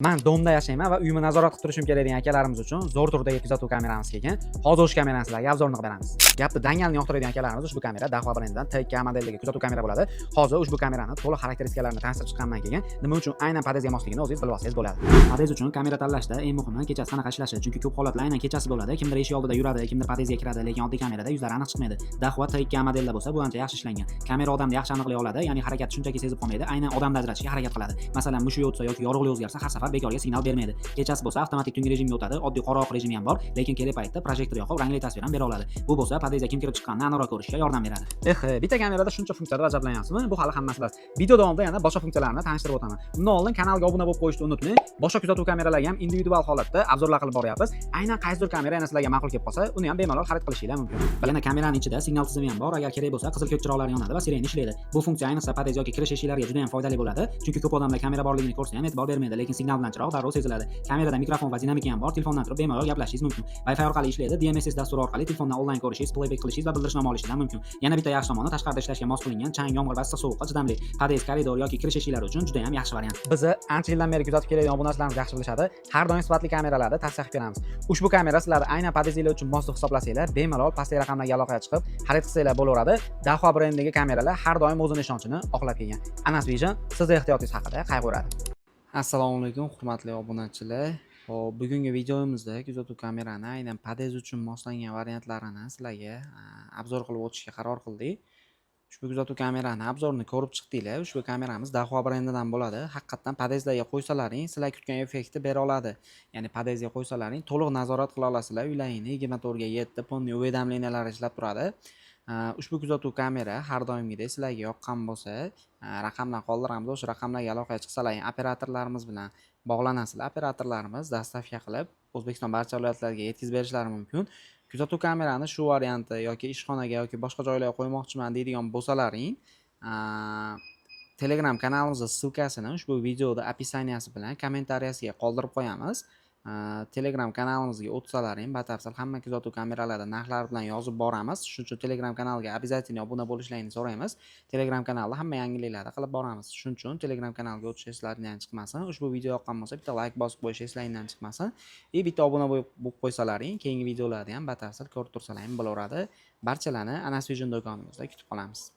Men domda yashayman va uyimni nazorat qilib turishim kerak degan akalarimiz uchun zo'r turdagi kuzatuv kameramiz kelgan. Hozir o'sha kamerani sizlarga obzorini qilib beramiz. Gapni dangalni yoqtiradigan akalarimiz ushbu kamera Dahua brendidan TK modeldagi kuzatuv kamera bo'ladi. Hozir ushbu kamerani to'liq xarakteristikalarini tanishtirib chiqqanman keyin. Nima uchun aynan padezga mosligini o'zingiz bilib olsangiz bo'ladi. Padez uchun kamera tanlashda eng muhimi kechasi qanaqa ishlashi, chunki ko'p holatlar aynan kechasi bo'ladi. Kimdir eshik oldida yuradi, kimdir padezga kiradi, lekin oddiy kamerada yuzlari aniq chiqmaydi. Dahua TK modelda bo'lsa bu ancha yaxshi ishlangan. Kamera odamni yaxshi aniqlay oladi, ya'ni harakatni shunchaki sezib qolmaydi, aynan odamni ajratishga harakat qiladi. Masalan, mushugi o'tsa yoki yorug'lik o'zgarsa har safar bekorga signal bermaydi. Kechasi bo'lsa avtomatik tungi rejimga o'tadi, oddiy qoraqoq rejimi ham bor, lekin kerak paytda projektor yoqib rangli tasvir ham bera oladi. Bu bo'lsa padezga kim kirib chiqqanini aniqroq ko'rishga yordam beradi. Bitta kamerada shuncha funksiyadan ajablanyapsizmi? Bu hali hammasi emas. Video davomida yana boshqa funksiyalarni tanishtirib o'taman. Undan oldin kanalga obuna bo'lib qo'yishni unutmang. Boshqa kuzatuv kameralarga ham individual holatda obzorlar qilib boryapmiz. Aynan qaysidir kamera yana sizlarga ma'qul kelib qolsa, uni ham bemalol xarid qilishinglar mumkin. Yana kameraning ichida signal tizimi ham bor. Agar kerak bo'lsa, qizil ko'k chiroqlar yonadi va sirena ishlaydi. Bu funksiya ayniqsa padez yoki kirish eshiklariga juda ham foydali bo'ladi, chunki ko'p odamlar kamera borligini ko'rsa ham e'tibor bermaydi, lekin signal bilan chiroq darrov seziladi. Kamerada mikrofon va dinamika ham bor, telefondan turib bemalol gaplashishingiz mumkin. Wi-Fi orqali ishlaydi, DMSS dasturi orqali telefondan onlayn ko'rishingiz, playback qilishingiz va bildirishnoma olishingiz ham mumkin. Yana bitta yaxshi tomoni tashqarida ishlashga mos qilingan, chang, yomg'ir va issiq sovuqqa chidamli. Padez, koridor yoki kirish eshiklari uchun juda ham yaxshi variant. Bizni ancha yildan beri kuzatib keladigan obunachilarimiz yaxshi bilishadi. Har doim sifatli kameralarni tavsiya qilib beramiz. Ushbu kamera sizlarni aynan padezinglar uchun mos deb hisoblasanglar, bemalol pastdagi raqamlarga aloqaga chiqib, xarid qilsanglar bo'laveradi. Dahua brendidagi kameralar har doim o'zining ishonchini oqlab kelgan. Anas Vision sizni ehtiyotingiz haqida qayg'uradi. Assalomu alaykum, hurmatli obunachilar. Hop, bugungi videomizda kuzatuv kamerani aynan padez uchun moslangan variantlarini sizlarga obzor qilib o'tishga qaror qildik. Ushbu kuzatuv kamerani obzorini ko'rib chiqdinglar. Ushbu kameramiz Dahua brendidan bo'ladi. Haqiqatan padezlarga qo'ysalaring, sizlar kutgan effektni bera oladi. Ya'ni padezga qo'ysalaring, to'liq nazorat qila olasizlar. Uylaringni 24 ga 7 punli уведомлениялар ishlab turadi. Ushbu kuzatuv kamera har doimgidek sizlarga yoqqan bo'lsa, raqamlar qoldiramiz. O'sha raqamlarga aloqaga chiqsalaring, operatorlarimiz bilan bog'lanasizlar. Operatorlarimiz dastavka qilib O'zbekiston barcha viloyatlariga yetkazib berishlari mumkin. Kuzatuv kamerani shu varianti yoki ishxonaga yoki boshqa joylarga qo'ymoqchiman deydigan bo'lsalaring, Telegram kanalimizning ssilkasini ushbu videoda описанияsi bilan kommentariyasiga qoldirib qo'yamiz. Telegram kanalimizga o'tsalaring, batafsil hamma kuzatuv kameralari narxlari bilan yozib boramiz. Shuning uchun Telegram kanaliga обязательно obuna bo'lishlarini so'raymiz. Telegram kanalda hamma yangiliklarni qilib boramiz. Shuning uchun Telegram kanaliga o'tish eslaringizdan chiqmasin. Ushbu video yoqqan bo'lsa, bitta like bosib qo'yish eslaringizdan chiqmasin. Bitta obuna bo'lib qo'ysalaring, keyingi videolarni ham batafsil ko'rib tursalaring bo'laveradi. Barchalarni Anas Vision do'konimizda kutib qolamiz.